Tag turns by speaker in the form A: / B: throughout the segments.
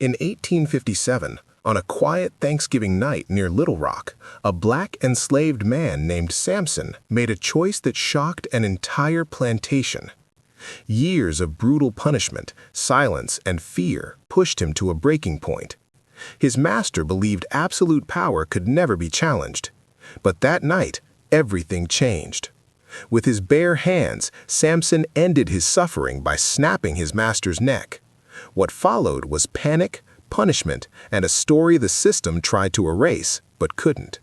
A: In 1857, on a quiet Thanksgiving night near Little Rock, a black enslaved man named Samson made a choice that shocked an entire plantation. Years of brutal punishment, silence, and fear pushed him to a breaking point. His master believed absolute power could never be challenged. But that night, everything changed. With his bare hands, Samson ended his suffering by snapping his master's neck. What followed was panic, punishment, and a story the system tried to erase, but couldn't.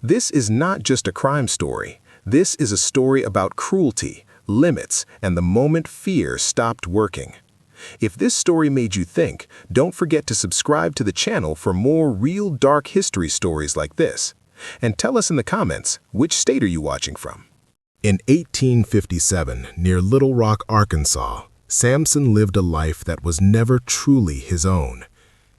A: This is not just a crime story. This is a story about cruelty, limits, and the moment fear stopped working. If this story made you think, don't forget to subscribe to the channel for more real dark history stories like this. And tell us in the comments, which state are you watching from? In 1857, near Little Rock, Arkansas, Samson lived a life that was never truly his own.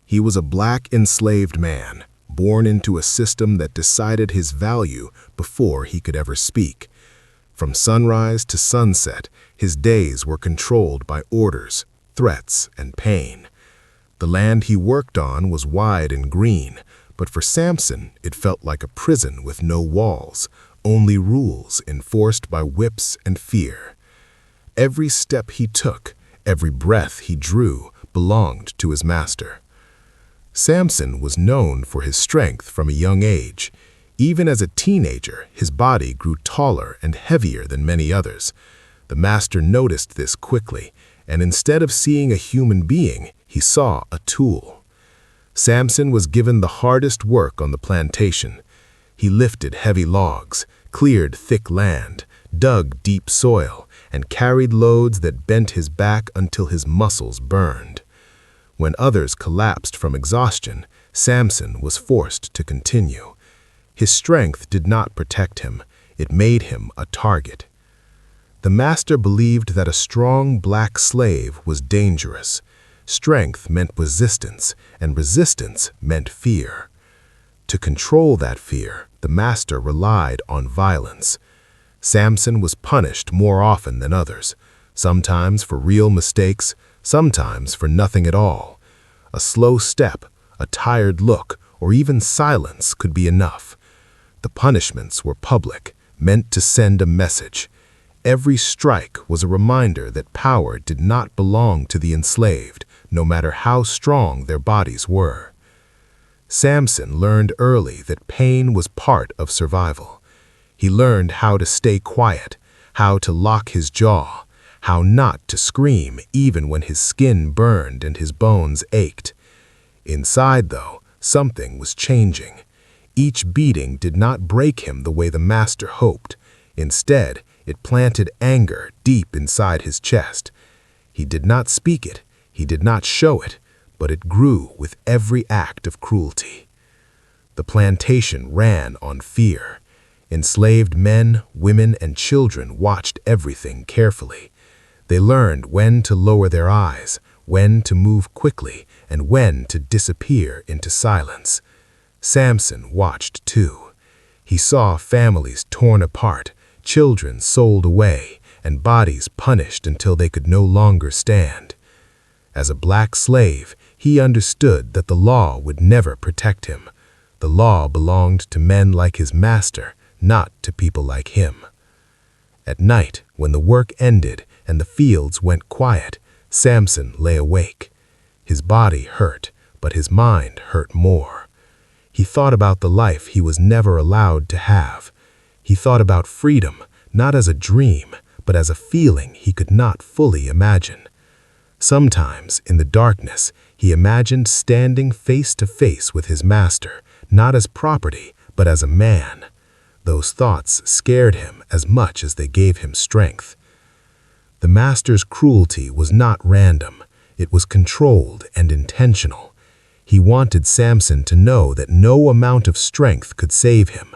A: He was a black enslaved man, born into a system that decided his value before he could ever speak. From sunrise to sunset, his days were controlled by orders, threats, and pain. The land he worked on was wide and green, but for Samson, it felt like a prison with no walls, only rules enforced by whips and fear. Every step he took, every breath he drew, belonged to his master. Samson was known for his strength from a young age. Even as a teenager, his body grew taller and heavier than many others. The master noticed this quickly, and instead of seeing a human being, he saw a tool. Samson was given the hardest work on the plantation. He lifted heavy logs, cleared thick land, dug deep soil, and carried loads that bent his back until his muscles burned. When others collapsed from exhaustion, Samson was forced to continue. His strength did not protect him, it made him a target. The master believed that a strong black slave was dangerous. Strength meant resistance, and resistance meant fear. To control that fear, the master relied on violence. Samson was punished more often than others, sometimes for real mistakes, sometimes for nothing at all. A slow step, a tired look, or even silence could be enough. The punishments were public, meant to send a message. Every strike was a reminder that power did not belong to the enslaved, no matter how strong their bodies were. Samson learned early that pain was part of survival. He learned how to stay quiet, how to lock his jaw, how not to scream even when his skin burned and his bones ached. Inside, though, something was changing. Each beating did not break him the way the master hoped. Instead, it planted anger deep inside his chest. He did not speak it, he did not show it, but it grew with every act of cruelty. The plantation ran on fear. Enslaved men, women, and children watched everything carefully. They learned when to lower their eyes, when to move quickly, and when to disappear into silence. Samson watched too. He saw families torn apart, children sold away, and bodies punished until they could no longer stand. As a black slave, he understood that the law would never protect him. The law belonged to men like his master, not to people like him. At night, when the work ended and the fields went quiet, Samson lay awake. His body hurt, but his mind hurt more. He thought about the life he was never allowed to have. He thought about freedom, not as a dream, but as a feeling he could not fully imagine. Sometimes, in the darkness, he imagined standing face to face with his master, not as property, but as a man. Those thoughts scared him as much as they gave him strength. The master's cruelty was not random. It was controlled and intentional. He wanted Samson to know that no amount of strength could save him.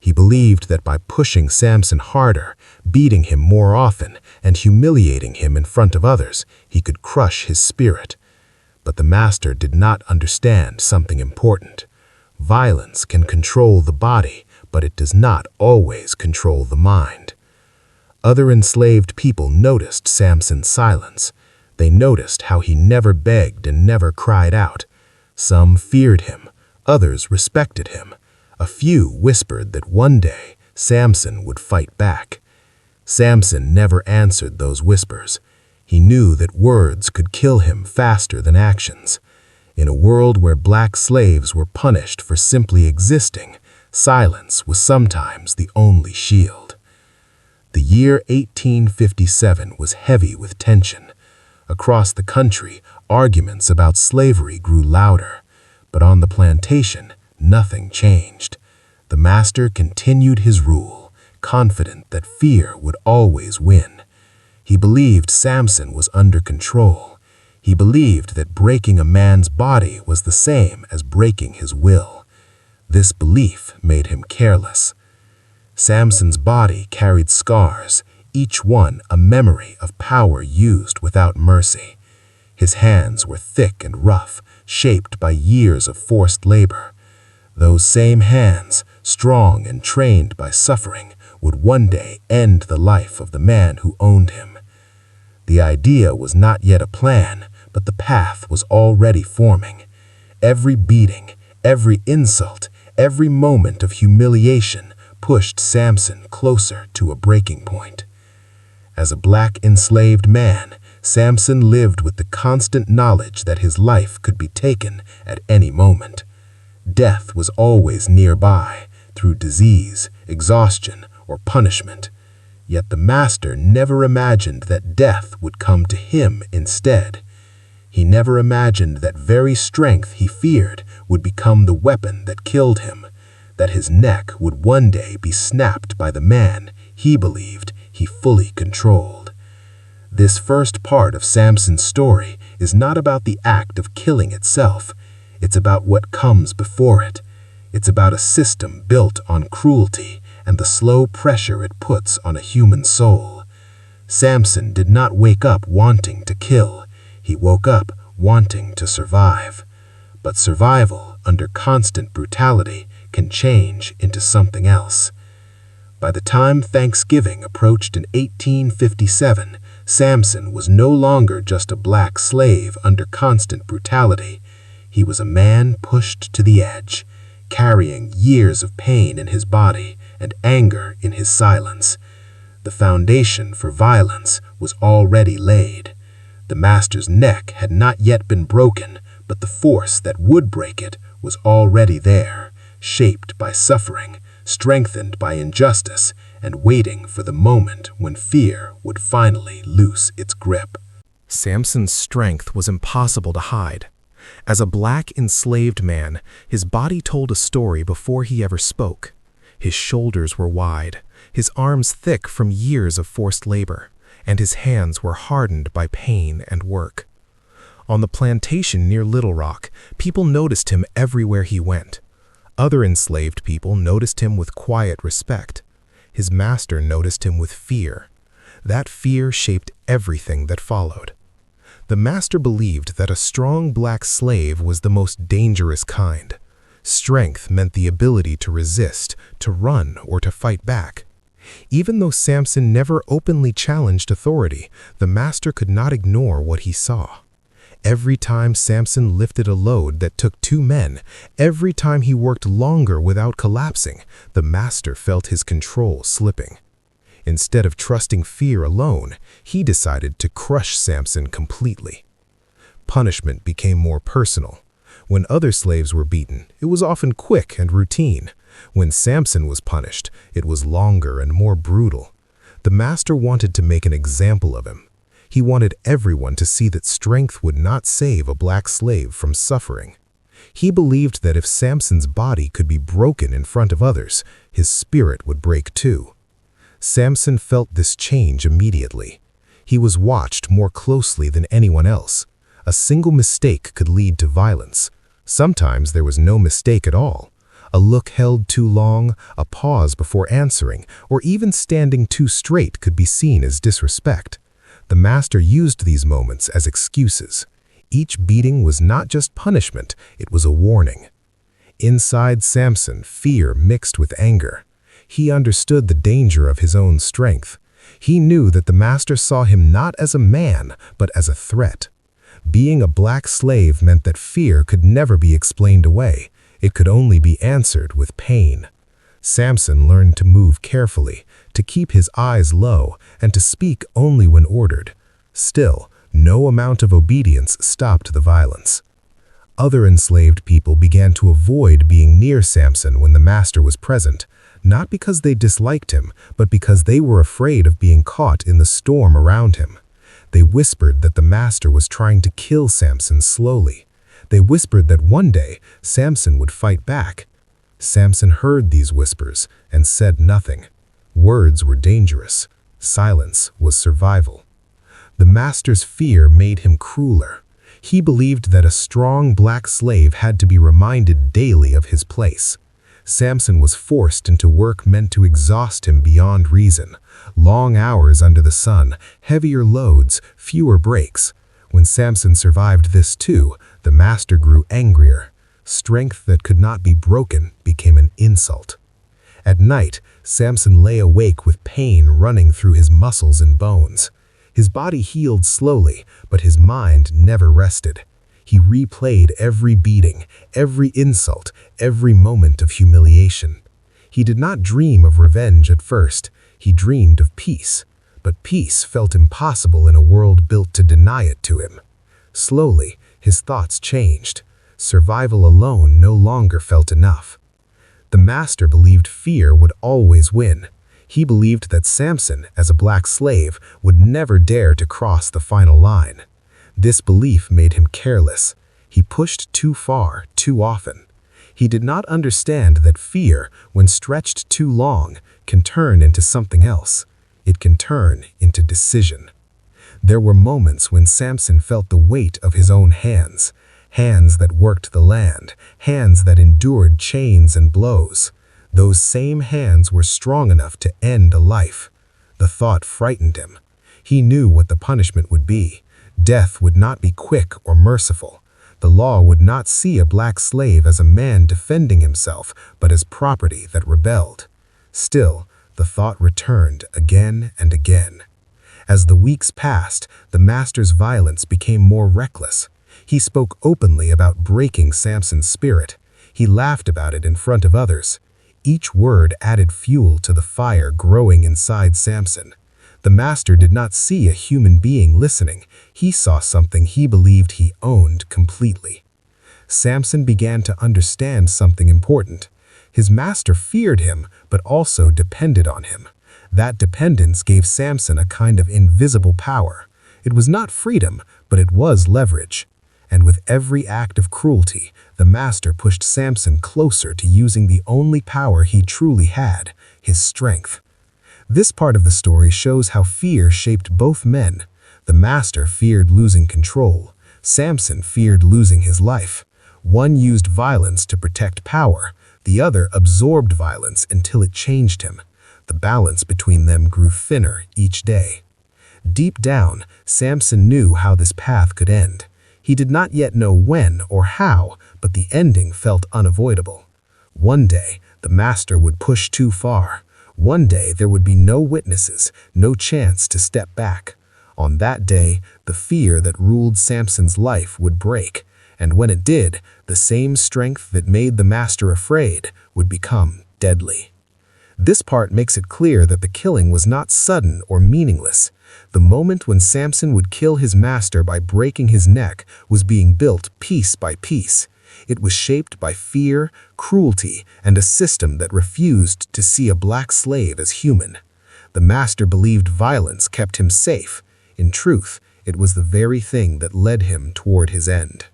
A: He believed that by pushing Samson harder, beating him more often, and humiliating him in front of others, he could crush his spirit. But the master did not understand something important. Violence can control the body, but it does not always control the mind. Other enslaved people noticed Samson's silence. They noticed how he never begged and never cried out. Some feared him, others respected him. A few whispered that one day Samson would fight back. Samson never answered those whispers. He knew that words could kill him faster than actions. In a world where black slaves were punished for simply existing, silence was sometimes the only shield. The year 1857 was heavy with tension. Across the country, arguments about slavery grew louder, but on the plantation, nothing changed. The master continued his rule, confident that fear would always win. He believed Samson was under control. He believed that breaking a man's body was the same as breaking his will. This belief made him careless. Samson's body carried scars, each one a memory of power used without mercy. His hands were thick and rough, shaped by years of forced labor. Those same hands, strong and trained by suffering, would one day end the life of the man who owned him. The idea was not yet a plan, but the path was already forming. Every beating, every insult, every moment of humiliation pushed Samson closer to a breaking point. As a black enslaved man, Samson lived with the constant knowledge that his life could be taken at any moment. Death was always nearby, through disease, exhaustion, or punishment. Yet the master never imagined that death would come to him instead. He never imagined that very strength he feared would become the weapon that killed him, that his neck would one day be snapped by the man he believed he fully controlled. This first part of Samson's story is not about the act of killing itself. It's about what comes before it. It's about a system built on cruelty and the slow pressure it puts on a human soul. Samson did not wake up wanting to kill. He woke up wanting to survive. But survival under constant brutality can change into something else. By the time Thanksgiving approached in 1857, Samson was no longer just a black slave under constant brutality. He was a man pushed to the edge, carrying years of pain in his body and anger in his silence. The foundation for violence was already laid. The master's neck had not yet been broken, but the force that would break it was already there, shaped by suffering, strengthened by injustice, and waiting for the moment when fear would finally loose its grip.
B: Samson's strength was impossible to hide. As a black enslaved man, his body told a story before he ever spoke. His shoulders were wide, his arms thick from years of forced labor, and his hands were hardened by pain and work. On the plantation near Little Rock, people noticed him everywhere he went. Other enslaved people noticed him with quiet respect. His master noticed him with fear. That fear shaped everything that followed. The master believed that a strong black slave was the most dangerous kind. Strength meant the ability to resist, to run, or to fight back. Even though Samson never openly challenged authority, the master could not ignore what he saw. Every time Samson lifted a load that took 2 men, every time he worked longer without collapsing, the master felt his control slipping. Instead of trusting fear alone, he decided to crush Samson completely. Punishment became more personal. When other slaves were beaten, it was often quick and routine. When Samson was punished, it was longer and more brutal. The master wanted to make an example of him. He wanted everyone to see that strength would not save a black slave from suffering. He believed that if Samson's body could be broken in front of others, his spirit would break too. Samson felt this change immediately. He was watched more closely than anyone else. A single mistake could lead to violence. Sometimes there was no mistake at all. A look held too long, a pause before answering, or even standing too straight could be seen as disrespect. The master used these moments as excuses. Each beating was not just punishment, it was a warning. Inside Samson, fear mixed with anger. He understood the danger of his own strength. He knew that the master saw him not as a man, but as a threat. Being a black slave meant that fear could never be explained away. It could only be answered with pain. Samson learned to move carefully, to keep his eyes low, and to speak only when ordered. Still, no amount of obedience stopped the violence. Other enslaved people began to avoid being near Samson when the master was present, not because they disliked him, but because they were afraid of being caught in the storm around him. They whispered that the master was trying to kill Samson slowly. They whispered that one day Samson would fight back. Samson heard these whispers and said nothing. Words were dangerous. Silence was survival. The master's fear made him crueler. He believed that a strong black slave had to be reminded daily of his place. Samson was forced into work meant to exhaust him beyond reason. Long hours under the sun, heavier loads, fewer breaks. When Samson survived this too, the master grew angrier. Strength that could not be broken became an insult. At night, Samson lay awake with pain running through his muscles and bones. His body healed slowly, but his mind never rested. He replayed every beating, every insult, every moment of humiliation. He did not dream of revenge at first. He dreamed of peace. But peace felt impossible in a world built to deny it to him. Slowly, his thoughts changed. Survival alone no longer felt enough. The master believed fear would always win. He believed that Samson, as a black slave, would never dare to cross the final line. This belief made him careless. He pushed too far, too often. He did not understand that fear, when stretched too long, can turn into something else. It can turn into decision. There were moments when Samson felt the weight of his own hands. Hands that worked the land, hands that endured chains and blows. Those same hands were strong enough to end a life. The thought frightened him. He knew what the punishment would be. Death would not be quick or merciful. The law would not see a black slave as a man defending himself, but as property that rebelled. Still, the thought returned again and again. As the weeks passed, the master's violence became more reckless. He spoke openly about breaking Samson's spirit. He laughed about it in front of others. Each word added fuel to the fire growing inside Samson. The master did not see a human being listening. He saw something he believed he owned completely. Samson began to understand something important. His master feared him, but also depended on him. That dependence gave Samson a kind of invisible power. It was not freedom, but it was leverage. And with every act of cruelty, the master pushed Samson closer to using the only power he truly had, his strength. This part of the story shows how fear shaped both men. The master feared losing control. Samson feared losing his life. One used violence to protect power. The other absorbed violence until it changed him. The balance between them grew thinner each day. Deep down, Samson knew how this path could end. He did not yet know when or how, but the ending felt unavoidable. One day, the master would push too far. One day, there would be no witnesses, no chance to step back. On that day, the fear that ruled Samson's life would break, and when it did, the same strength that made the master afraid would become deadly. This part makes it clear that the killing was not sudden or meaningless. The moment when Samson would kill his master by breaking his neck was being built piece by piece. It was shaped by fear, cruelty, and a system that refused to see a black slave as human. The master believed violence kept him safe. In truth, it was the very thing that led him toward his end.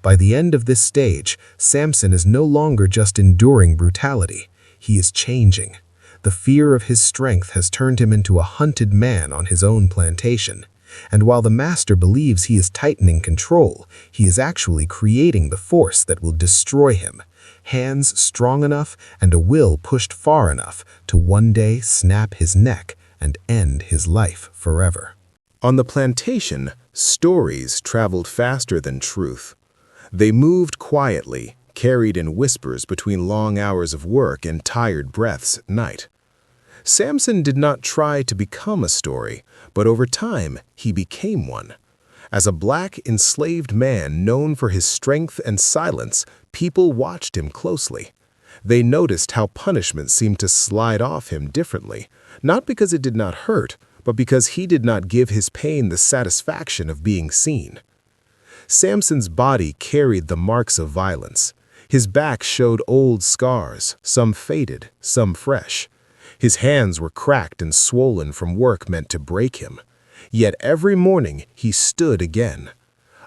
B: By the end of this stage, Samson is no longer just enduring brutality. He is changing. The fear of his strength has turned him into a hunted man on his own plantation. And while the master believes he is tightening control, he is actually creating the force that will destroy him. Hands strong enough and a will pushed far enough to one day snap his neck and end his life forever.
A: On the plantation, stories traveled faster than truth. They moved quietly, carried in whispers between long hours of work and tired breaths at night. Samson did not try to become a story, but over time, he became one. As a black, enslaved man known for his strength and silence, people watched him closely. They noticed how punishment seemed to slide off him differently, not because it did not hurt, but because he did not give his pain the satisfaction of being seen. Samson's body carried the marks of violence. His back showed old scars, some faded, some fresh. His hands were cracked and swollen from work meant to break him. Yet every morning he stood again.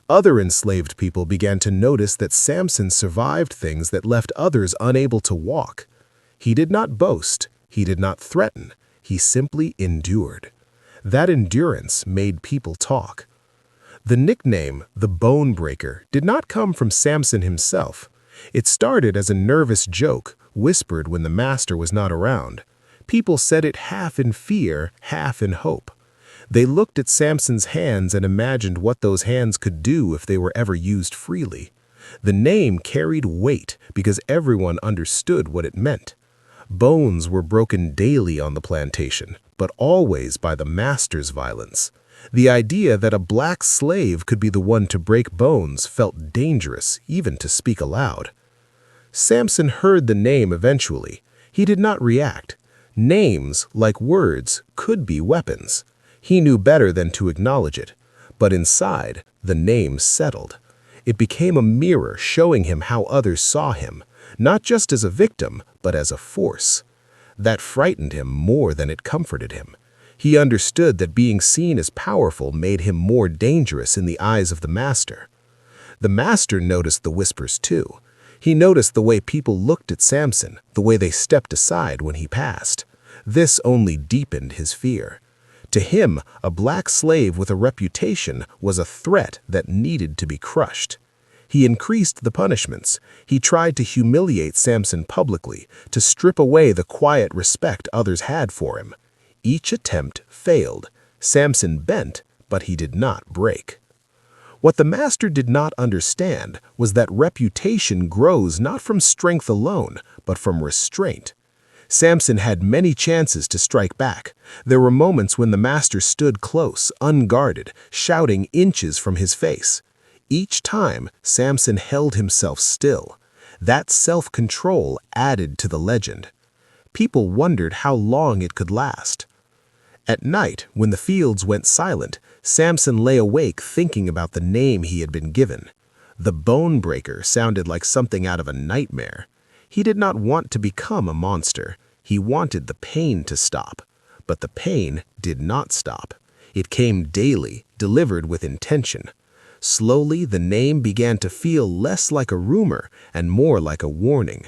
A: Other enslaved people began to notice that Samson survived things that left others unable to walk. He did not boast, he did not threaten, he simply endured. That endurance made people talk. The nickname, the Bone Breaker, did not come from Samson himself. It started as a nervous joke, whispered when the master was not around. People said it half in fear, half in hope. They looked at Samson's hands and imagined what those hands could do if they were ever used freely. The name carried weight because everyone understood what it meant. Bones were broken daily on the plantation, but always by the master's violence. The idea that a black slave could be the one to break bones felt dangerous, even to speak aloud. Samson heard the name eventually. He did not react. Names, like words, could be weapons. He knew better than to acknowledge it. But inside, the name settled. It became a mirror showing him how others saw him, not just as a victim, but as a force. That frightened him more than it comforted him. He understood that being seen as powerful made him more dangerous in the eyes of the master. The master noticed the whispers too. He noticed the way people looked at Samson, the way they stepped aside when he passed. This only deepened his fear. To him, a black slave with a reputation was a threat that needed to be crushed. He increased the punishments. He tried to humiliate Samson publicly, to strip away the quiet respect others had for him. Each attempt failed. Samson bent, but he did not break. What the master did not understand was that reputation grows not from strength alone, but from restraint. Samson had many chances to strike back. There were moments when the master stood close, unguarded, shouting inches from his face. Each time, Samson held himself still. That self-control added to the legend. People wondered how long it could last. At night, when the fields went silent, Samson lay awake thinking about the name he had been given. The Bone Breaker sounded like something out of a nightmare. He did not want to become a monster. He wanted the pain to stop. But the pain did not stop. It came daily, delivered with intention. Slowly, the name began to feel less like a rumor and more like a warning.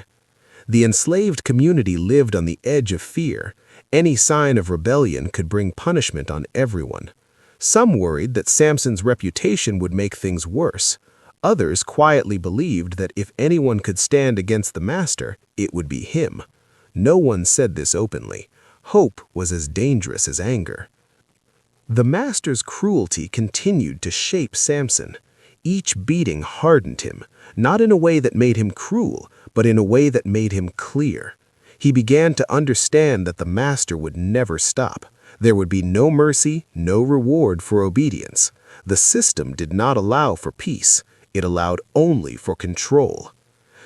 A: The enslaved community lived on the edge of fear. Any sign of rebellion could bring punishment on everyone. Some worried that Samson's reputation would make things worse. Others quietly believed that if anyone could stand against the master, it would be him. No one said this openly. Hope was as dangerous as anger. The master's cruelty continued to shape Samson. Each beating hardened him, not in a way that made him cruel, but in a way that made him clear. He began to understand that the master would never stop. There would be no mercy, no reward for obedience. The system did not allow for peace. It allowed only for control.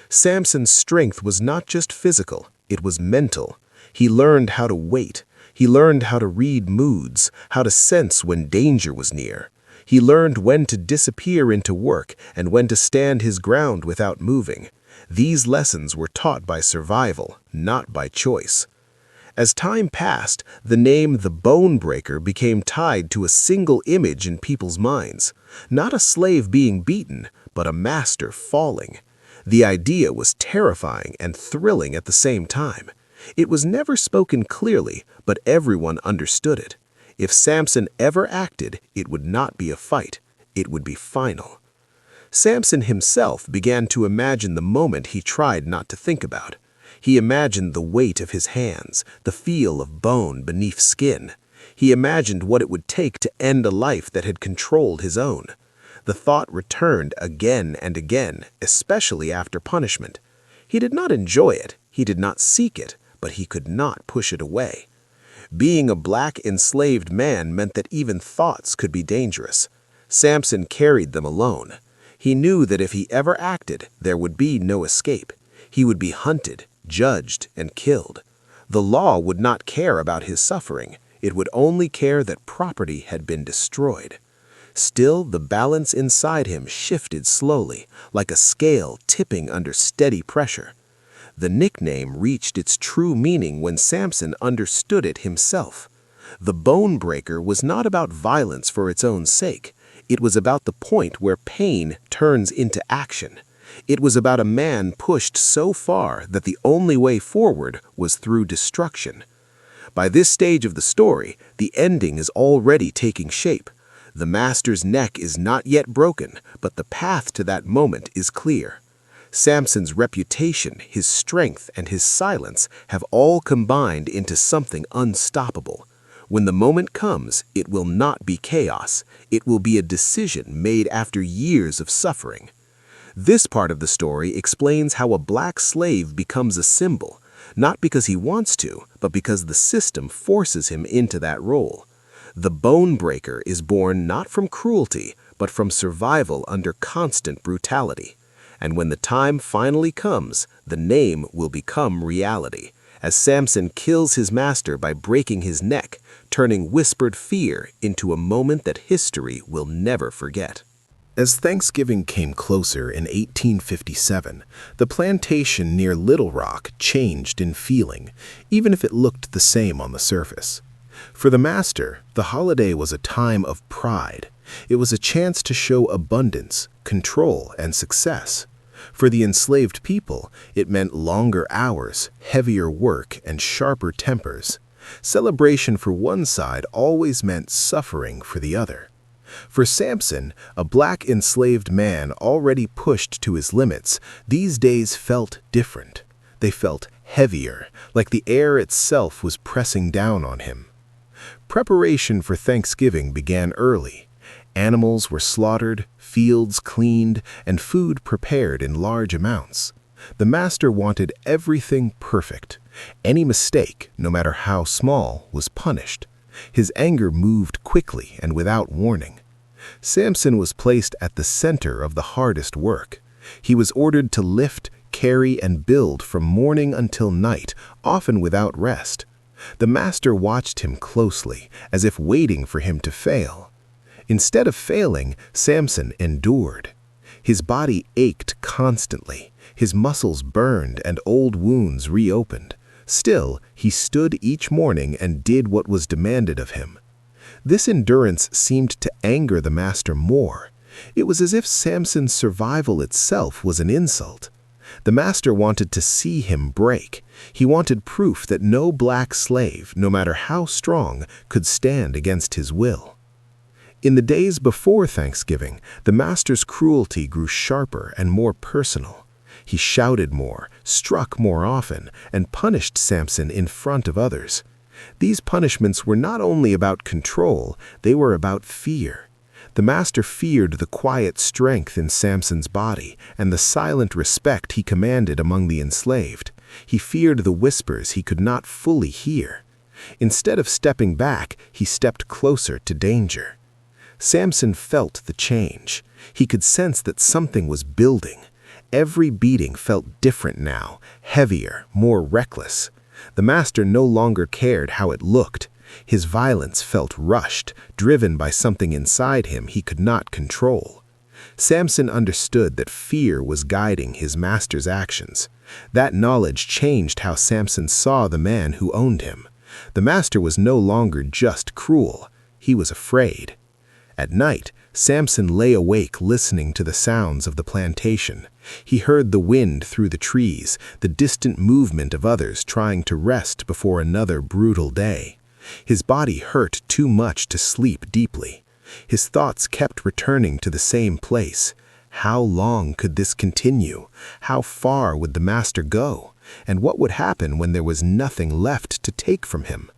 A: Samson's strength was not just physical, it was mental. He learned how to wait. He learned how to read moods, how to sense when danger was near. He learned when to disappear into work and when to stand his ground without moving. These lessons were taught by survival, not by choice. As time passed, the name the Bone Breaker became tied to a single image in people's minds. Not a slave being beaten, but a master falling. The idea was terrifying and thrilling at the same time. It was never spoken clearly, but everyone understood it. If Samson ever acted, it would not be a fight. It would be final. Samson himself began to imagine the moment he tried not to think about. He imagined the weight of his hands, the feel of bone beneath skin. He imagined what it would take to end a life that had controlled his own. The thought returned again and again, especially after punishment. He did not enjoy it, he did not seek it, but he could not push it away. Being a black enslaved man meant that even thoughts could be dangerous. Samson carried them alone. He knew that if he ever acted, there would be no escape. He would be hunted, judged, and killed. The law would not care about his suffering. It would only care that property had been destroyed. Still, the balance inside him shifted slowly, like a scale tipping under steady pressure. The nickname reached its true meaning when Samson understood it himself. The bone breaker was not about violence for its own sake. It was about the point where pain turns into action. It was about a man pushed so far that the only way forward was through destruction. By this stage of the story, the ending is already taking shape. The master's neck is not yet broken, but the path to that moment is clear. Samson's reputation, his strength, and his silence have all combined into something unstoppable. When the moment comes, it will not be chaos. It will be a decision made after years of suffering. This part of the story explains how a black slave becomes a symbol, not because he wants to, but because the system forces him into that role. The bone breaker is born not from cruelty, but from survival under constant brutality. And when the time finally comes, the name will become reality, as Samson kills his master by breaking his neck, turning whispered fear into a moment that history will never forget. As Thanksgiving came closer in 1857, the plantation near Little Rock changed in feeling, even if it looked the same on the surface. For the master, the holiday was a time of pride. It was a chance to show abundance, control, and success. For the enslaved people, it meant longer hours, heavier work, and sharper tempers. Celebration for one side always meant suffering for the other. For Samson, a black enslaved man already pushed to his limits, these days felt different. They felt heavier, like the air itself was pressing down on him. Preparation for Thanksgiving began early. Animals were slaughtered, fields cleaned, and food prepared in large amounts. The master wanted everything perfect. Any mistake, no matter how small, was punished. His anger moved quickly and without warning. Samson was placed at the center of the hardest work. He was ordered to lift, carry, and build from morning until night, often without rest. The master watched him closely, as if waiting for him to fail. Instead of failing, Samson endured. His body ached constantly, his muscles burned, and old wounds reopened. Still, he stood each morning and did what was demanded of him. This endurance seemed to anger the master more. It was as if Samson's survival itself was an insult. The master wanted to see him break. He wanted proof that no black slave, no matter how strong, could stand against his will. In the days before Thanksgiving, the master's cruelty grew sharper and more personal. He shouted more, struck more often, and punished Samson in front of others. These punishments were not only about control, they were about fear. The master feared the quiet strength in Samson's body and the silent respect he commanded among the enslaved. He feared the whispers he could not fully hear. Instead of stepping back, he stepped closer to danger. Samson felt the change. He could sense that something was building. Every beating felt different now, heavier, more reckless. The master no longer cared how it looked. His violence felt rushed, driven by something inside him he could not control. Samson understood that fear was guiding his master's actions. That knowledge changed how Samson saw the man who owned him. The master was no longer just cruel. He was afraid. At night, Samson lay awake listening to the sounds of the plantation. He heard the wind through the trees, the distant movement of others trying to rest before another brutal day. His body hurt too much to sleep deeply. His thoughts kept returning to the same place. How long could this continue? How far would the master go? And what would happen when there was nothing left to take from him?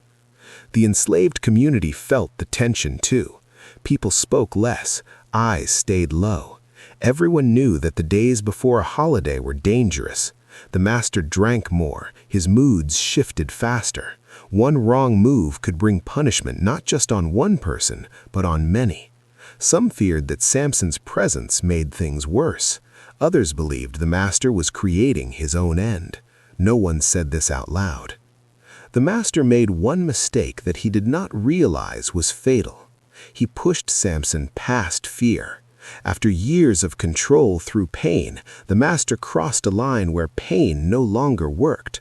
A: The enslaved community felt the tension too. People spoke less, eyes stayed low. Everyone knew that the days before a holiday were dangerous. The master drank more, his moods shifted faster. One wrong move could bring punishment not just on one person, but on many. Some feared that Samson's presence made things worse. Others believed the master was creating his own end. No one said this out loud. The master made one mistake that he did not realize was fatal. He pushed Samson past fear. After years of control through pain, the master crossed a line where pain no longer worked.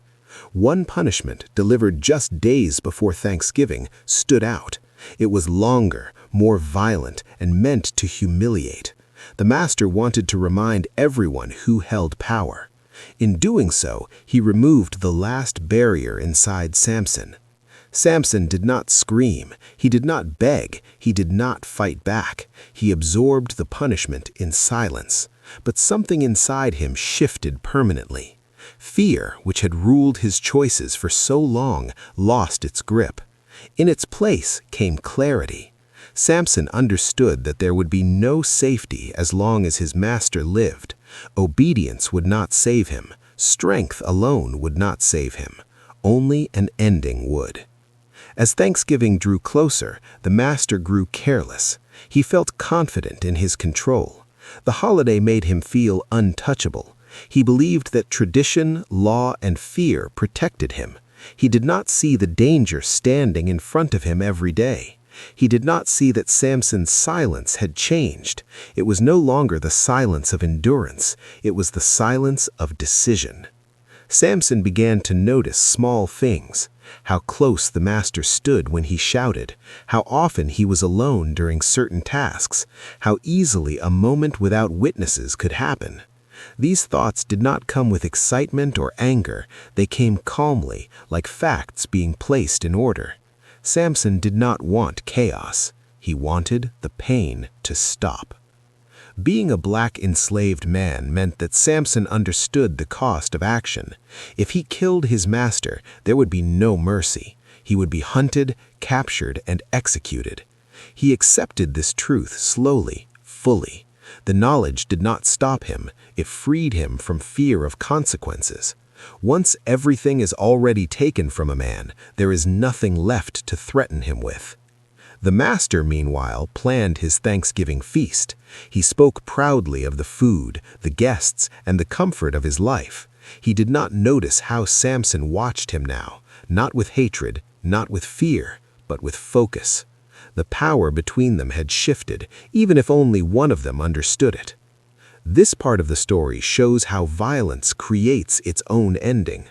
A: One punishment, delivered just days before Thanksgiving, stood out. It was longer, more violent, and meant to humiliate. The master wanted to remind everyone who held power. In doing so, he removed the last barrier inside Samson. Samson did not scream, he did not beg, he did not fight back. He absorbed the punishment in silence. But something inside him shifted permanently. Fear, which had ruled his choices for so long, lost its grip. In its place came clarity. Samson understood that there would be no safety as long as his master lived. Obedience would not save him. Strength alone would not save him. Only an ending would. As Thanksgiving drew closer, the master grew careless. He felt confident in his control. The holiday made him feel untouchable. He believed that tradition, law, and fear protected him. He did not see the danger standing in front of him every day. He did not see that Samson's silence had changed. It was no longer the silence of endurance. It was the silence of decision. Samson began to notice small things. How close the master stood when he shouted. How often he was alone during certain tasks. How easily a moment without witnesses could happen. These thoughts did not come with excitement or anger. They came calmly, like facts being placed in order. Samson did not want chaos. He wanted the pain to stop. Being a black enslaved man meant that Samson understood the cost of action. If he killed his master, there would be no mercy. He would be hunted, captured, and executed. He accepted this truth slowly, fully. The knowledge did not stop him. It freed him from fear of consequences. Once everything is already taken from a man, there is nothing left to threaten him with. The master, meanwhile, planned his Thanksgiving feast. He spoke proudly of the food, the guests, and the comfort of his life. He did not notice how Samson watched him now, not with hatred, not with fear, but with focus. The power between them had shifted, even if only one of them understood it. This part of the story shows how violence creates its own ending.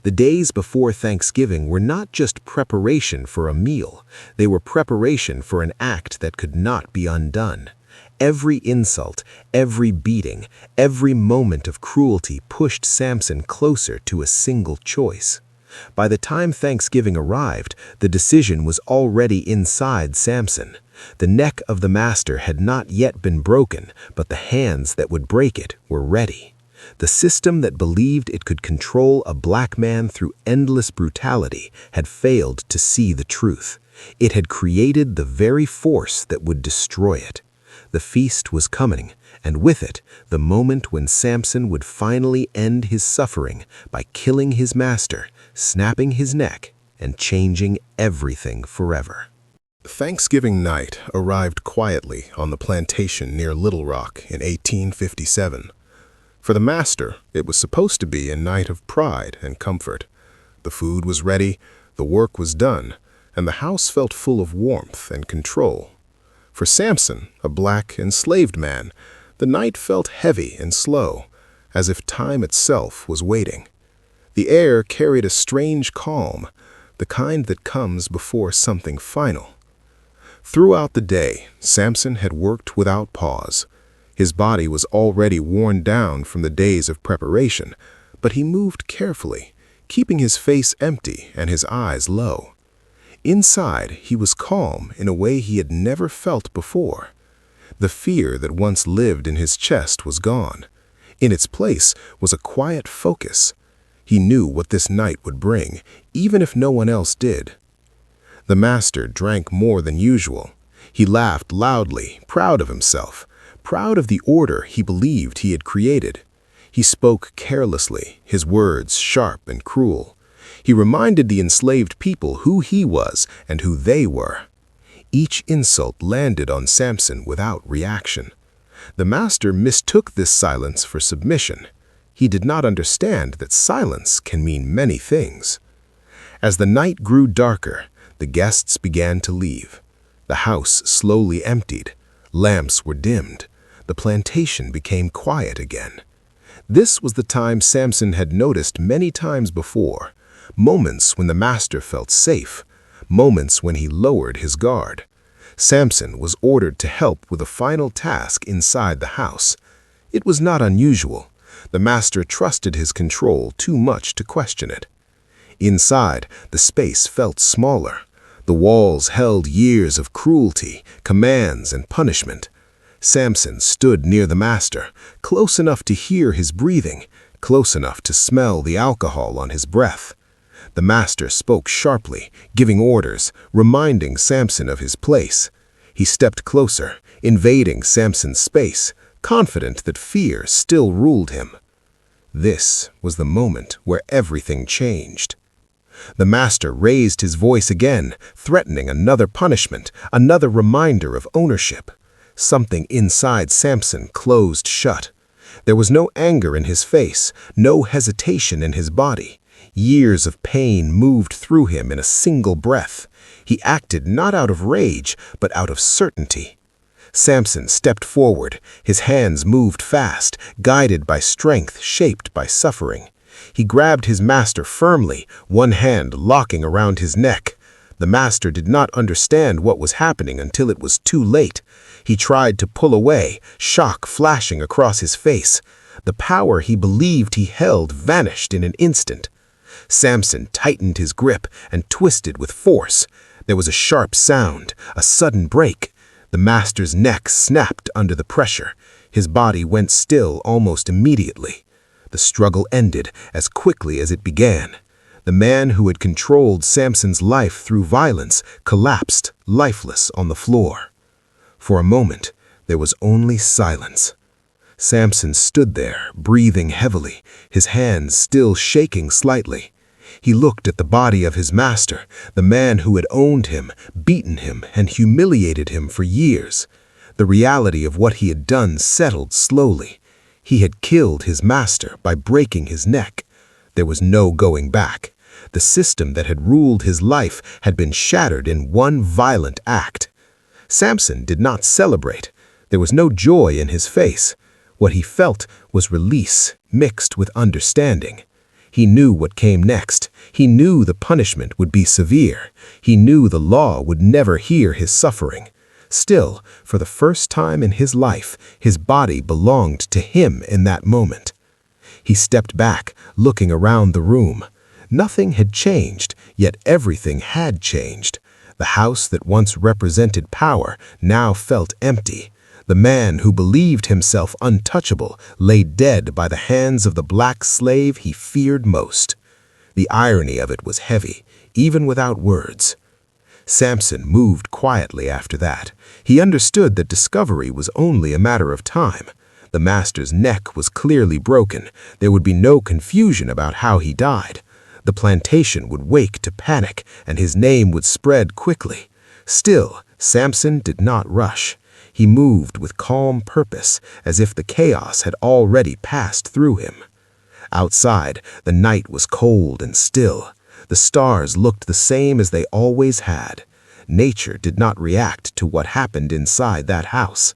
A: The days before Thanksgiving were not just preparation for a meal, they were preparation for an act that could not be undone. Every insult, every beating, every moment of cruelty pushed Samson closer to a single choice. By the time Thanksgiving arrived, the decision was already inside Samson. The neck of the master had not yet been broken, but the hands that would break it were ready. The system that believed it could control a black man through endless brutality had failed to see the truth. It had created the very force that would destroy it. The feast was coming, and with it, the moment when Samson would finally end his suffering by killing his master, snapping his neck, and changing everything forever.
B: Thanksgiving night arrived quietly on the plantation near Little Rock in 1857. For the master, it was supposed to be a night of pride and comfort. The food was ready, the work was done, and the house felt full of warmth and control. For Samson, a black enslaved man, the night felt heavy and slow, as if time itself was waiting. The air carried a strange calm, the kind that comes before something final. Throughout the day, Samson had worked without pause. His body was already worn down from the days of preparation, but he moved carefully, keeping his face empty and his eyes low. Inside, he was calm in a way he had never felt before. The fear that once lived in his chest was gone. In its place was a quiet focus. He knew what this night would bring, even if no one else did. The master drank more than usual. He laughed loudly, proud of himself, proud of the order he believed he had created. He spoke carelessly, his words sharp and cruel.
A: He reminded the enslaved people who he was and who they were. Each insult landed on Samson without reaction. The master mistook this silence for submission. He did not understand that silence can mean many things. As the night grew darker, the guests began to leave. The house slowly emptied. Lamps were dimmed. The plantation became quiet again. This was the time Samson had noticed many times before, moments when the master felt safe, moments when he lowered his guard. Samson was ordered to help with a final task inside the house. It was not unusual. The master trusted his control too much to question it. Inside, the space felt smaller. The walls held years of cruelty, commands, and punishment. Samson stood near the master, close enough to hear his breathing, close enough to smell the alcohol on his breath. The master spoke sharply, giving orders, reminding Samson of his place. He stepped closer, invading Samson's space, confident that fear still ruled him. This was the moment where everything changed. The master raised his voice again, threatening another punishment, another reminder of ownership. Something inside Samson closed shut. There was no anger in his face, no hesitation in his body. Years of pain moved through him in a single breath. He acted not out of rage, but out of certainty. Samson stepped forward. His hands moved fast, guided by strength shaped by suffering. He grabbed his master firmly, one hand locking around his neck. The master did not understand what was happening until it was too late. He tried to pull away, shock flashing across his face. The power he believed he held vanished in an instant. Samson tightened his grip and twisted with force. There was a sharp sound, a sudden break. The master's neck snapped under the pressure. His body went still almost immediately. The struggle ended as quickly as it began. The man who had controlled Samson's life through violence collapsed, lifeless, on the floor. For a moment, there was only silence. Samson stood there, breathing heavily, his hands still shaking slightly. He looked at the body of his master, the man who had owned him, beaten him, and humiliated him for years. The reality of what he had done settled slowly. He had killed his master by breaking his neck. There was no going back. The system that had ruled his life had been shattered in one violent act. Samson did not celebrate. There was no joy in his face. What he felt was release mixed with understanding. He knew what came next. He knew the punishment would be severe. He knew the law would never hear his suffering. Still, for the first time in his life, his body belonged to him in that moment. He stepped back, looking around the room. Nothing had changed, yet everything had changed. The house that once represented power now felt empty. The man who believed himself untouchable lay dead by the hands of the black slave he feared most. The irony of it was heavy, even without words. Samson moved quietly after that. He understood that discovery was only a matter of time. The master's neck was clearly broken. There would be no confusion about how he died. The plantation would wake to panic, and his name would spread quickly. Still, Samson did not rush. He moved with calm purpose, as if the chaos had already passed through him. Outside, the night was cold and still. The stars looked the same as they always had. Nature did not react to what happened inside that house.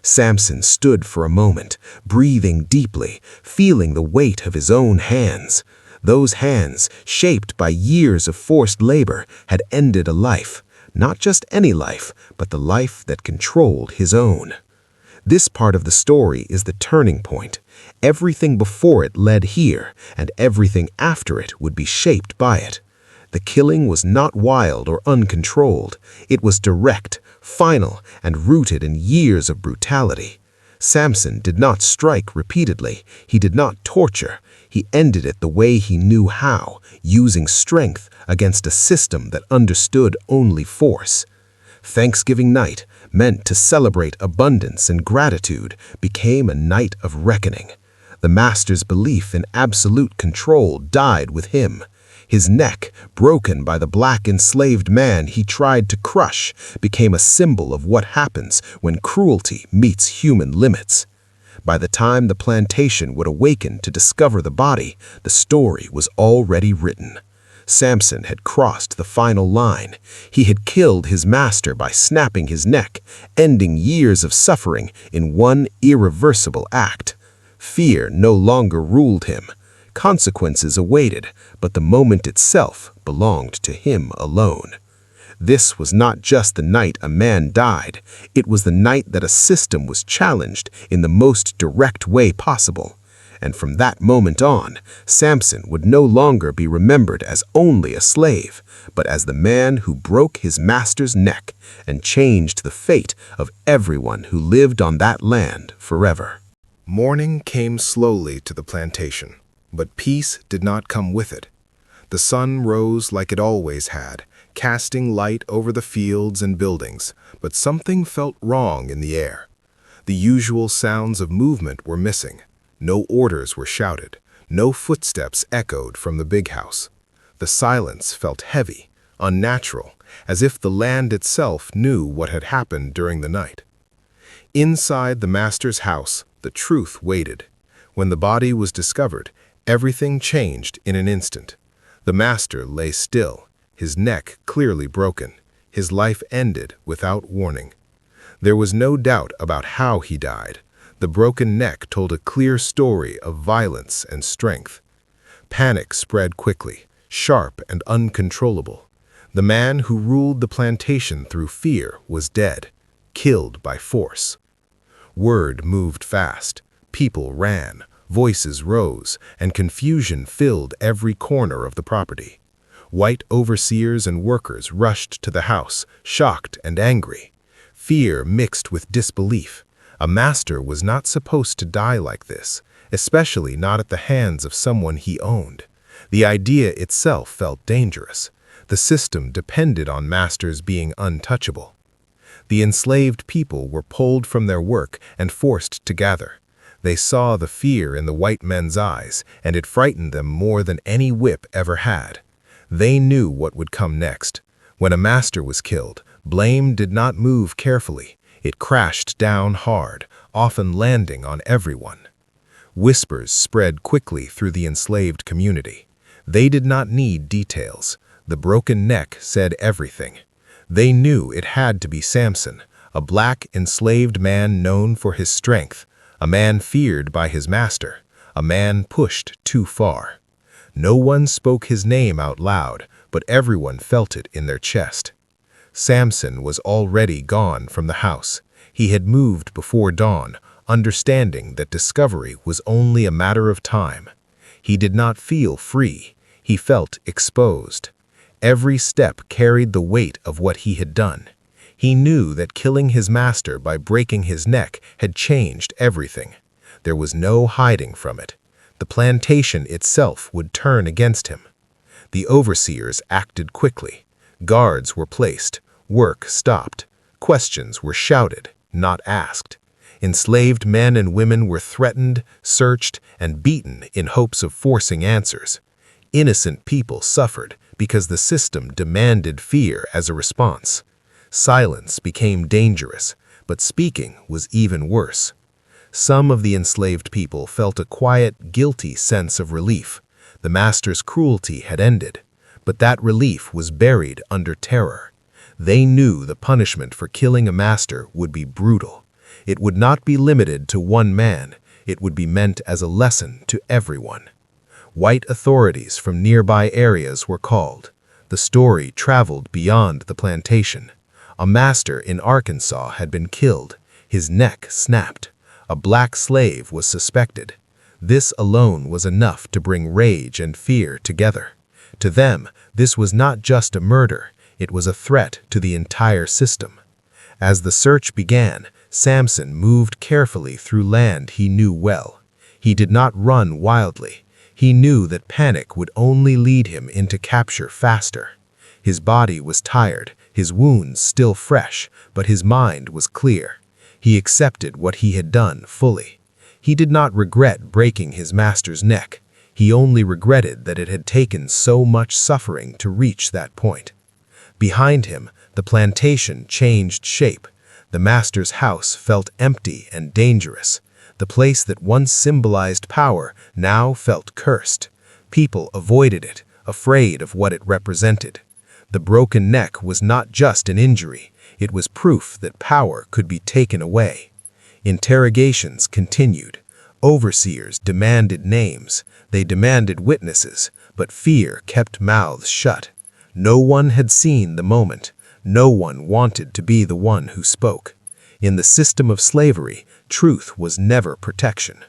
A: Samson stood for a moment, breathing deeply, feeling the weight of his own hands. Those hands, shaped by years of forced labor, had ended a life. Not just any life, but the life that controlled his own. This part of the story is the turning point. Everything before it led here, and everything after it would be shaped by it. The killing was not wild or uncontrolled. It was direct, final, and rooted in years of brutality. Samson did not strike repeatedly. He did not torture. He ended it the way he knew how, using strength against a system that understood only force. Thanksgiving night, meant to celebrate abundance and gratitude, became a night of reckoning. The master's belief in absolute control died with him. His neck, broken by the black enslaved man he tried to crush, became a symbol of what happens when cruelty meets human limits. By the time the plantation would awaken to discover the body, the story was already written. Samson had crossed the final line. He had killed his master by snapping his neck, ending years of suffering in one irreversible act. Fear no longer ruled him. Consequences awaited, but the moment itself belonged to him alone. This was not just the night a man died, it was the night that a system was challenged in the most direct way possible. And from that moment on, Samson would no longer be remembered as only a slave, but as the man who broke his master's neck and changed the fate of everyone who lived on that land forever. Morning came slowly to the plantation, but peace did not come with it. The sun rose like it always had, casting light over the fields and buildings, but something felt wrong in the air. The usual sounds of movement were missing. No orders were shouted. No footsteps echoed from the big house. The silence felt heavy, unnatural, as if the land itself knew what had happened during the night. Inside the master's house, the truth waited. When the body was discovered, everything changed in an instant. The master lay still, his neck clearly broken. His life ended without warning. There was no doubt about how he died. The broken neck told a clear story of violence and strength. Panic spread quickly, sharp and uncontrollable. The man who ruled the plantation through fear was dead, killed by force. Word moved fast. People ran, voices rose, and confusion filled every corner of the property. White overseers and workers rushed to the house, shocked and angry. Fear mixed with disbelief. A master was not supposed to die like this, especially not at the hands of someone he owned. The idea itself felt dangerous. The system depended on masters being untouchable. The enslaved people were pulled from their work and forced to gather. They saw the fear in the white men's eyes, and it frightened them more than any whip ever had. They knew what would come next. When a master was killed, blame did not move carefully. It crashed down hard, often landing on everyone. Whispers spread quickly through the enslaved community. They did not need details. The broken neck said everything. They knew it had to be Samson, a black enslaved man known for his strength, a man feared by his master, a man pushed too far. No one spoke his name out loud, but everyone felt it in their chest. Samson was already gone from the house. He had moved before dawn, understanding that discovery was only a matter of time. He did not feel free. He felt exposed. Every step carried the weight of what he had done. He knew that killing his master by breaking his neck had changed everything. There was no hiding from it. The plantation itself would turn against him. The overseers acted quickly. Guards were placed. Work stopped. Questions were shouted, not asked. Enslaved men and women were threatened, searched, and beaten in hopes of forcing answers. Innocent people suffered because the system demanded fear as a response. Silence became dangerous, but speaking was even worse. Some of the enslaved people felt a quiet, guilty sense of relief. The master's cruelty had ended, but that relief was buried under terror. They knew the punishment for killing a master would be brutal. It would not be limited to one man. It would be meant as a lesson to everyone. White authorities from nearby areas were called. The story traveled beyond the plantation. A master in Arkansas had been killed. His neck snapped. A black slave was suspected. This alone was enough to bring rage and fear together. To them, this was not just a murder. It was a threat to the entire system. As the search began, Samson moved carefully through land he knew well. He did not run wildly. He knew that panic would only lead him into capture faster. His body was tired, his wounds still fresh, but his mind was clear. He accepted what he had done fully. He did not regret breaking his master's neck.
B: He only regretted that it had taken so much suffering to reach that point. Behind him, the plantation changed shape. The master's house felt empty and dangerous. The place that once symbolized power now felt cursed. People avoided it, afraid of what it represented. The broken neck was not just an injury, it was proof that power could be taken away. Interrogations continued. Overseers demanded names, they demanded witnesses, but fear kept mouths shut. No one had seen the moment. No one wanted to be the one who spoke. In the system of slavery, truth was never protection.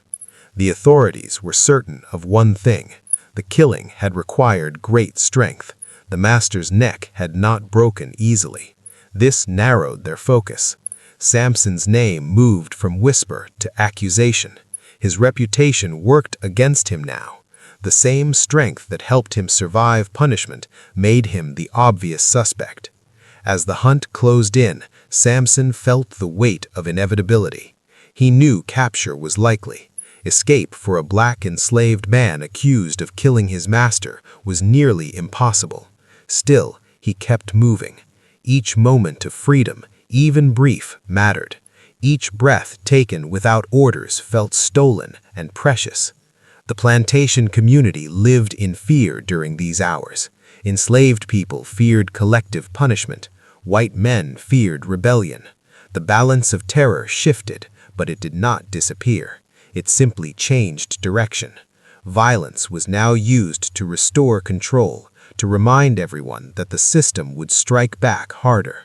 B: The authorities were certain of one thing. The killing had required great strength. The master's neck had not broken easily. This narrowed their focus. Samson's name moved from whisper to accusation. His reputation worked against him now. The same strength that helped him survive punishment made him the obvious suspect. As the hunt closed in, Samson felt the weight of inevitability. He knew capture was likely. Escape for a black enslaved man accused of killing his master was nearly impossible. Still, he kept moving. Each moment of freedom, even brief, mattered. Each breath taken without orders felt stolen and precious. The plantation community lived in fear during these hours. Enslaved people feared collective punishment. White men feared rebellion. The balance of terror shifted, but it did not disappear. It simply changed direction. Violence was now used to restore control, to remind everyone that the system would strike back harder.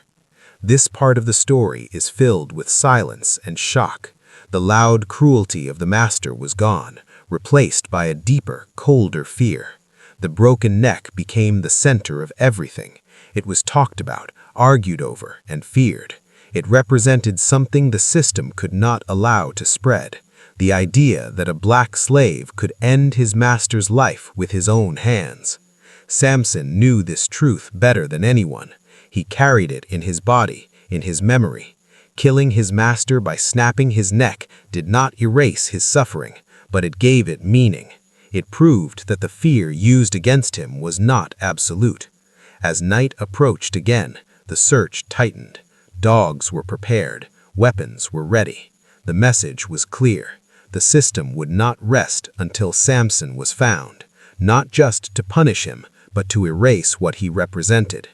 B: This part of the story is filled with silence and shock. The loud cruelty of the master was gone, replaced by a deeper, colder fear. The broken neck became the center of everything. It was talked about, argued over, and feared. It represented something the system could not allow to spread. The idea that a black slave could end his master's life with his own hands. Samson knew this truth better than anyone. He carried it in his body, in his memory. Killing his master by snapping his neck did not erase his suffering, but it gave it meaning. It proved that the fear used against him was not absolute. As night approached again, the search tightened. Dogs were prepared, weapons were ready. The message was clear. The system would not rest until Samson was found, not just to punish him, but to erase what he represented.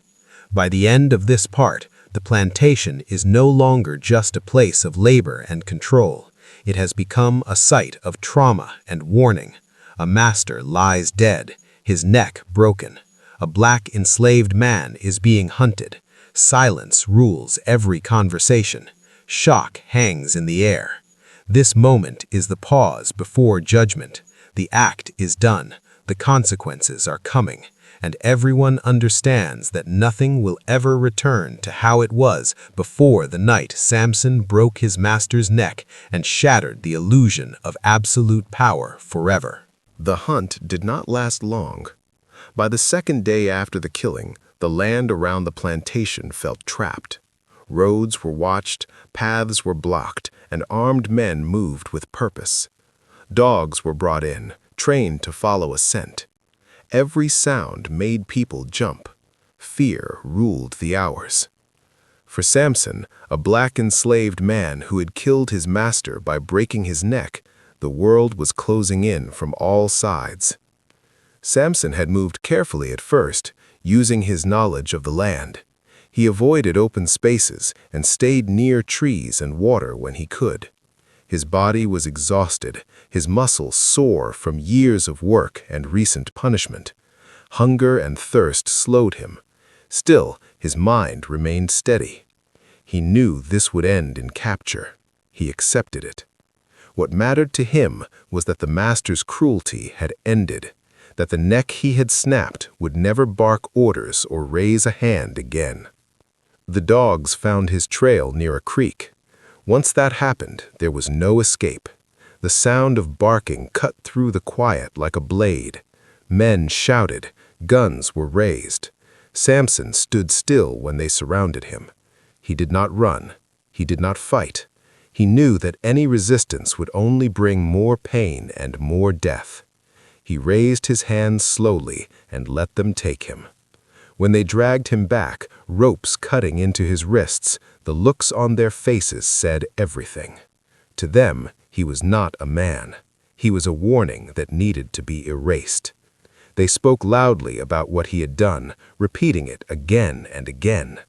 B: By the end of this part, the plantation is no longer just a place of labor and control. It has become a site of trauma and warning. A master lies dead, his neck broken. A black enslaved man is being hunted. Silence rules every conversation. Shock hangs in the air. This moment is the pause before judgment. The act is done. The consequences are coming. And everyone understands that nothing will ever return to how it was before the night Samson broke his master's neck and shattered the illusion of absolute power forever.
A: The hunt did not last long. By the second day after the killing, the land around the plantation felt trapped. Roads were watched, paths were blocked, and armed men moved with purpose. Dogs were brought in, trained to follow a scent. Every sound made people jump. Fear ruled the hours. For Samson, a black enslaved man who had killed his master by breaking his neck, the world was closing in from all sides. Samson had moved carefully at first, using his knowledge of the land. He avoided open spaces and stayed near trees and water when he could. His body was exhausted, his muscles sore from years of work and recent punishment. Hunger and thirst slowed him. Still, his mind remained steady. He knew this would end in capture. He accepted it. What mattered to him was that the master's cruelty had ended, that the neck he had snapped would never bark orders or raise a hand again. The dogs found his trail near a creek. Once that happened, there was no escape. The sound of barking cut through the quiet like a blade. Men shouted, guns were raised. Samson stood still when they surrounded him. He did not run. He did not fight. He knew that any resistance would only bring more pain and more death. He raised his hands slowly and let them take him. When they dragged him back, ropes cutting into his wrists, the looks on their faces said everything. To them, he was not a man. He was a warning that needed to be erased. They spoke loudly about what he had done, repeating it again and again.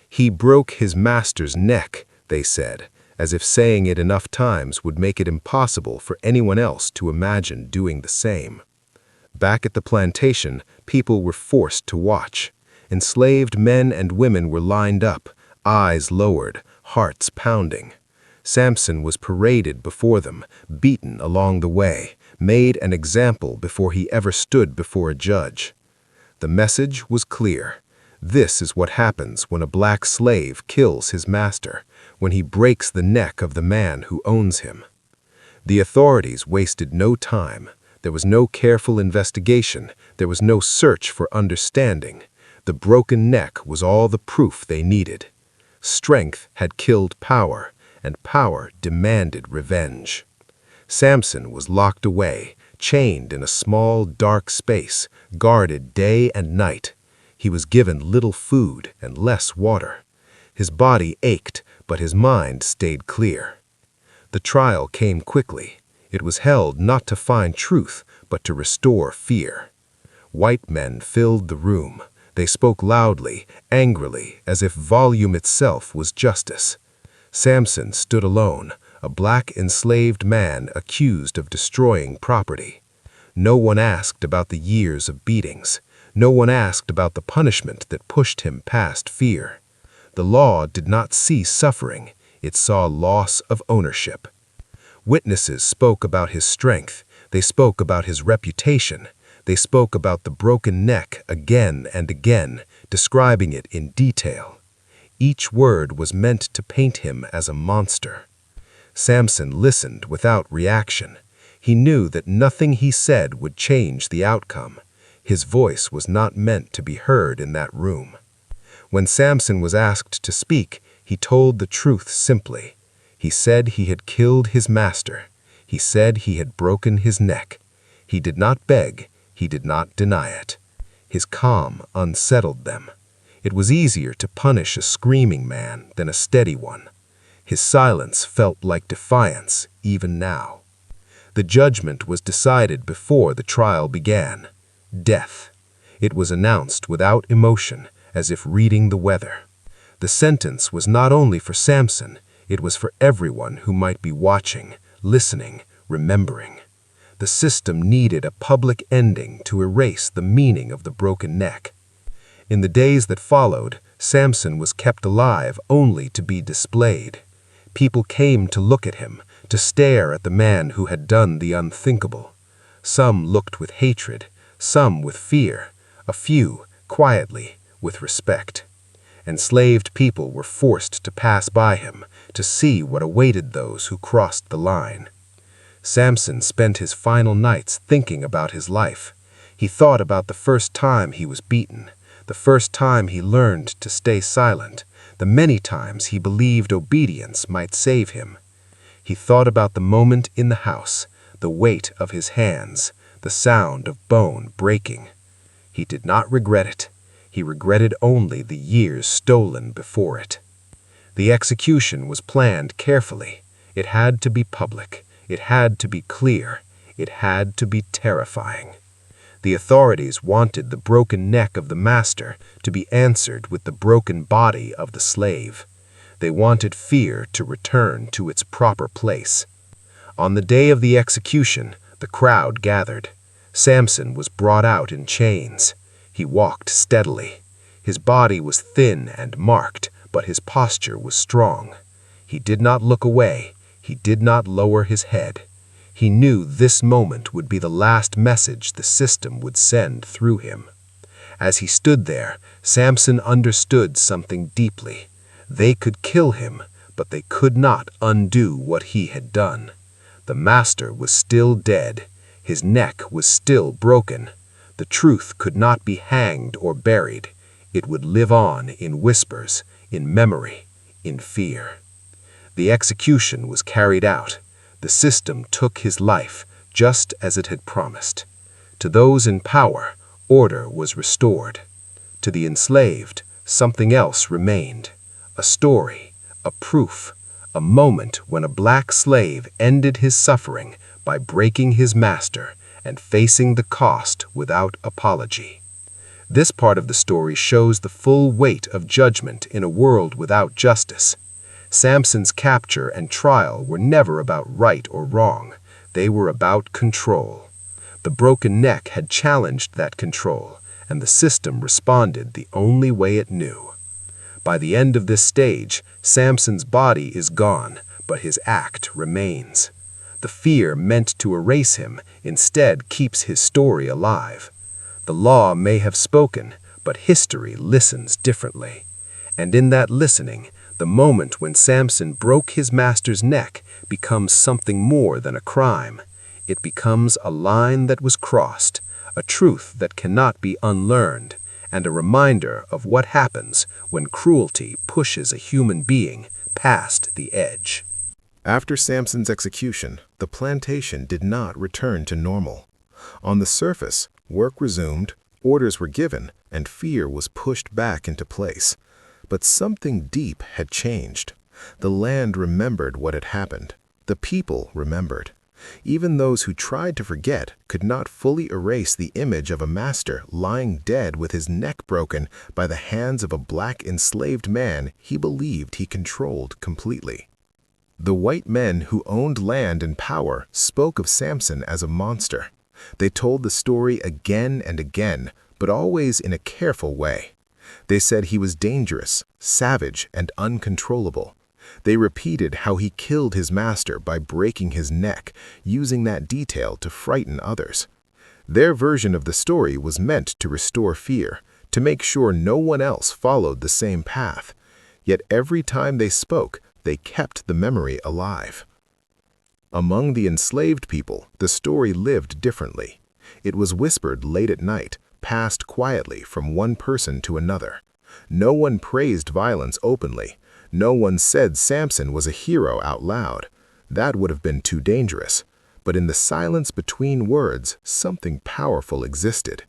A: He broke his master's neck, they said, as if saying it enough times would make it impossible for anyone else to imagine doing the same. Back at the plantation, people were forced to watch. Enslaved men and women were lined up, eyes lowered, hearts pounding. Samson was paraded before them, beaten along the way, made an example before he ever stood before a judge. The message was clear. This is what happens when a black slave kills his master, when he breaks the neck of the man who owns him. The authorities wasted no time. There was no careful investigation. There was no search for understanding. The broken neck was all the proof they needed. Strength had killed power, and power demanded revenge. Samson was locked away, chained in a small, dark space, guarded day and night. He was given little food and less water. His body ached, but his mind stayed clear. The trial came quickly. It was held not to find truth, but to restore fear. White men filled the room. They spoke loudly, angrily, as if volume itself was justice. Samson stood alone, a black enslaved man accused of destroying property. No one asked about the years of beatings. No one asked about the punishment that pushed him past fear. The law did not see suffering. It saw loss of ownership. Witnesses spoke about his strength. They spoke about his reputation. They spoke about the broken neck again and again, describing it in detail. Each word was meant to paint him as a monster. Samson listened without reaction. He knew that nothing he said would change the outcome. His voice was not meant to be heard in that room. When Samson was asked to speak, he told the truth simply. He said he had killed his master. He said he had broken his neck. He did not beg. He did not deny it. His calm unsettled them. It was easier to punish a screaming man than a steady one. His silence felt like defiance, even now. The judgment was decided before the trial began. Death. It was announced without emotion, as if reading the weather. The sentence was not only for Samson, it was for everyone who might be watching, listening, remembering. The system needed a public ending to erase the meaning of the broken neck. In the days that followed, Samson was kept alive only to be displayed. People came to look at him, to stare at the man who had done the unthinkable. Some looked with hatred, some with fear, a few, quietly, with respect. Enslaved people were forced to pass by him, to see what awaited those who crossed the line. Samson spent his final nights thinking about his life. He thought about the first time he was beaten, the first time he learned to stay silent, the many times he believed obedience might save him. He thought about the moment in the house, the weight of his hands, the sound of bone breaking. He did not regret it. He regretted only the years stolen before it. The execution was planned carefully. It had to be public. It had to be clear. It had to be terrifying. The authorities wanted the broken neck of the master to be answered with the broken body of the slave. They wanted fear to return to its proper place. On the day of the execution, the crowd gathered. Samson was brought out in chains. He walked steadily. His body was thin and marked, but his posture was strong. He did not look away. He did not lower his head. He knew this moment would be the last message the system would send through him. As he stood there, Samson understood something deeply. They could kill him, but they could not undo what he had done. The master was still dead. His neck was still broken. The truth could not be hanged or buried. It would live on in whispers, in memory, in fear. The execution was carried out. The system took his life, just as it had promised. To those in power, order was restored. To the enslaved, something else remained. A story, a proof, a moment when a black slave ended his suffering by breaking his master and facing the cost without apology. This part of the story shows the full weight of judgment in a world without justice. Samson's capture and trial were never about right or wrong. They were about control. The broken neck had challenged that control, and the system responded the only way it knew. By the end of this stage, Samson's body is gone, but his act remains. The fear meant to erase him instead keeps his story alive. The law may have spoken, but history listens differently. And in that listening, the moment when Samson broke his master's neck becomes something more than a crime. It becomes a line that was crossed, a truth that cannot be unlearned, and a reminder of what happens when cruelty pushes a human being past the edge.
B: After Samson's execution, the plantation did not return to normal. On the surface, work resumed, orders were given, and fear was pushed back into place. But something deep had changed. The land remembered what had happened. The people remembered. Even those who tried to forget could not fully erase the image of a master lying dead with his neck broken by the hands of a black enslaved man he believed he controlled completely. The white men who owned land and power spoke of Samson as a monster. They told the story again and again, but always in a careful way. They said he was dangerous, savage, and uncontrollable. They repeated how he killed his master by breaking his neck, using that detail to frighten others. Their version of the story was meant to restore fear, to make sure no one else followed the same path. Yet every time they spoke, they kept the memory alive. Among the enslaved people, the story lived differently. It was whispered late at night, passed quietly from one person to another. No one praised violence openly. No one said Samson was a hero out loud. That would have been too dangerous. But in the silence between words, something powerful existed.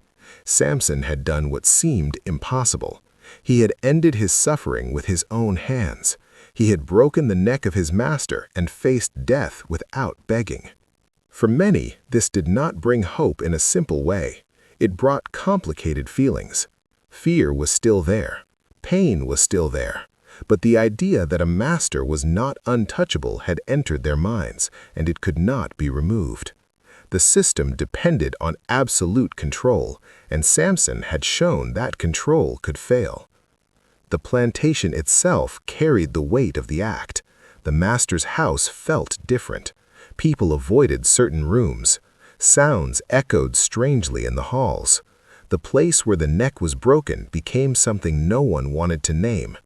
B: Samson had done what seemed impossible. He had ended his suffering with his own hands. He had broken the neck of his master and faced death without begging. For many, this did not bring hope in a simple way. It brought complicated feelings. Fear was still there. Pain was still there. But the idea that a master was not untouchable had entered their minds, and it could not be removed. The system depended on absolute control, and Samson had shown that control could fail. The plantation itself carried the weight of the act. The master's house felt different. People avoided certain rooms. Sounds echoed strangely in the halls. The place where the neck was broken became something no one wanted to name.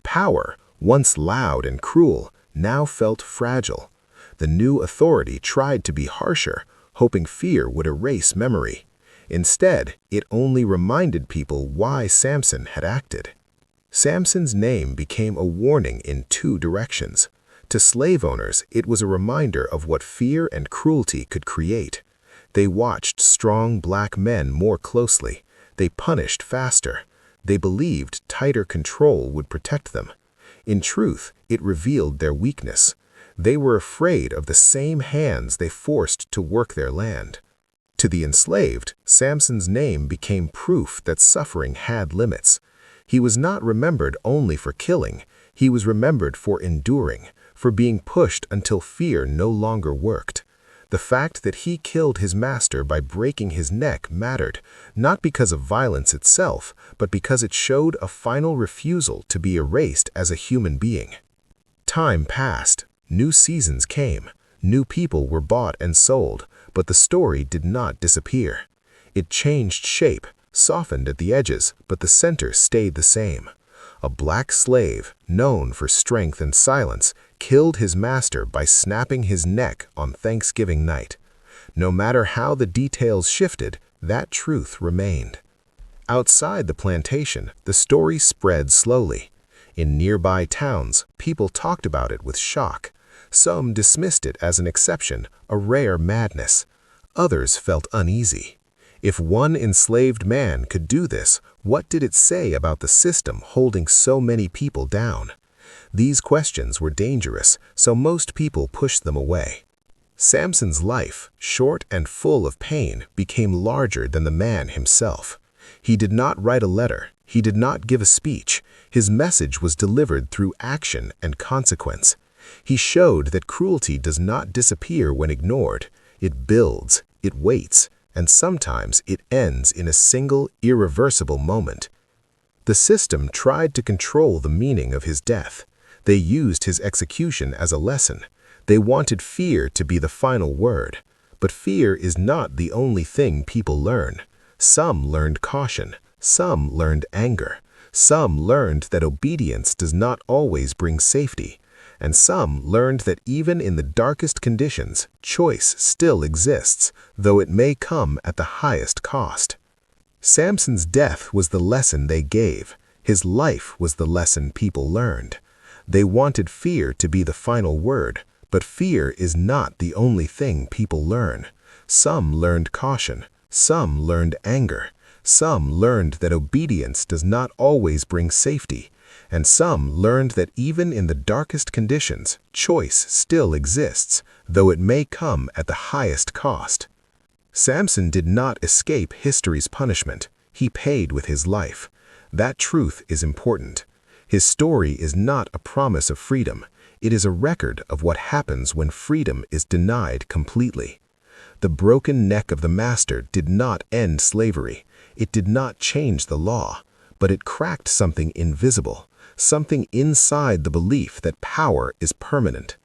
B: Power, once loud and cruel, now felt fragile. The new authority tried to be harsher, hoping fear would erase memory. Instead, it only reminded people why Samson had acted. Samson's name became a warning in two directions. To slave owners, it was a reminder of what fear and cruelty could create. They watched strong black men more closely. They punished faster. They believed tighter control would protect them. In truth, it revealed their weakness. They were afraid of the same hands they forced to work their land. To the enslaved, Samson's name became proof that suffering had limits. He was not remembered only for killing. He was remembered for enduring, for being pushed until fear no longer worked. The fact that he killed his master by breaking his neck mattered, not because of violence itself, but because it showed a final refusal to be erased as a human being. Time passed. New seasons came. New people were bought and sold, but the story did not disappear. It changed shape, softened at the edges, but the center stayed the same. A black slave, known for strength and silence, killed his master by snapping his neck on Thanksgiving night. No matter how the details shifted, that truth remained. Outside the plantation, the story spread slowly. In nearby towns, people talked about it with shock. Some dismissed it as an exception, a rare madness. Others felt uneasy.
A: If one enslaved man could do this, what did it say about the system holding so many people down? These questions were dangerous, so most people pushed them away. Samson's life, short and full of pain, became larger than the man himself. He did not write a letter. He did not give a speech. His message was delivered through action and consequence. He showed that cruelty does not disappear when ignored. It builds, it waits, and sometimes it ends in a single, irreversible moment. The system tried to control the meaning of his death. They used his execution as a lesson. They wanted fear to be the final word. But fear is not the only thing people learn. Some learned caution. Some learned anger. Some learned that obedience does not always bring safety. And some learned that even in the darkest conditions, choice still exists, though it may come at the highest cost. Samson's death was the lesson they gave. His life was the lesson people learned. They wanted fear to be the final word, but fear is not the only thing people learn. Some learned caution. Some learned anger. Some learned that obedience does not always bring safety. And some learned that even in the darkest conditions, choice still exists, though it may come at the highest cost. Samson did not escape history's punishment. He paid with his life. That truth is important. His story is not a promise of freedom. It is a record of what happens when freedom is denied completely. The broken neck of the master did not end slavery. It did not change the law, but it cracked something invisible, something inside the belief that power is permanent.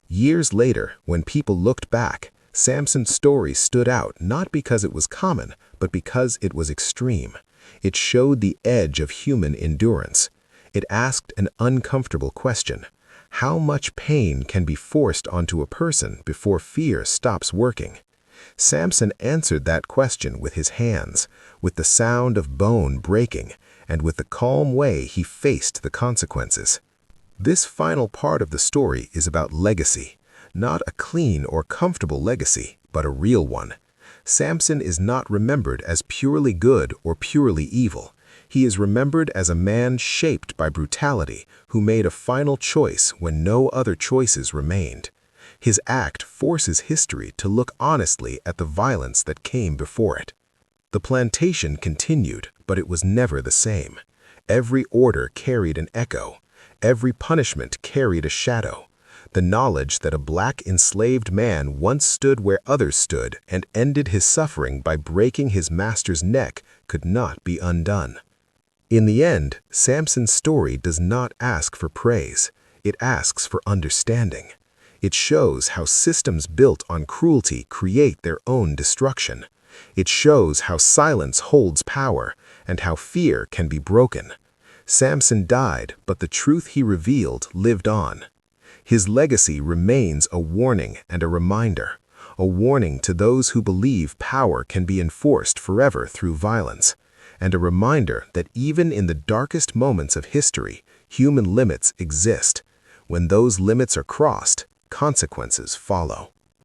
A: Years later, when people looked back, Samson's story stood out not because it was common, but because it was extreme. It showed the edge of human endurance. It asked an uncomfortable question. How much pain can be forced onto a person before fear stops working? Samson answered that question with his hands, with the sound of bone breaking, and with the calm way he faced the consequences. This final part of the story is about legacy, not a clean or comfortable legacy, but a real one. Samson is not remembered as purely good or purely evil. He is remembered as a man shaped by brutality who made a final choice when no other choices remained. His act forces history to look honestly at the violence that came before it. The plantation continued, but it was never the same. Every order carried an echo. Every punishment carried a shadow. The knowledge that a black enslaved man once stood where others stood and ended his suffering by breaking his master's neck could not be undone. In the end, Samson's story does not ask for praise. It asks for understanding. It shows how systems built on cruelty create their own destruction. It shows how silence holds power and how fear can be broken. Samson died, but the truth he revealed lived on. His legacy remains a warning and a reminder, a warning to those who believe power can be enforced forever through violence, and a reminder that even in the darkest moments of history, human limits exist. When those limits are crossed, consequences follow.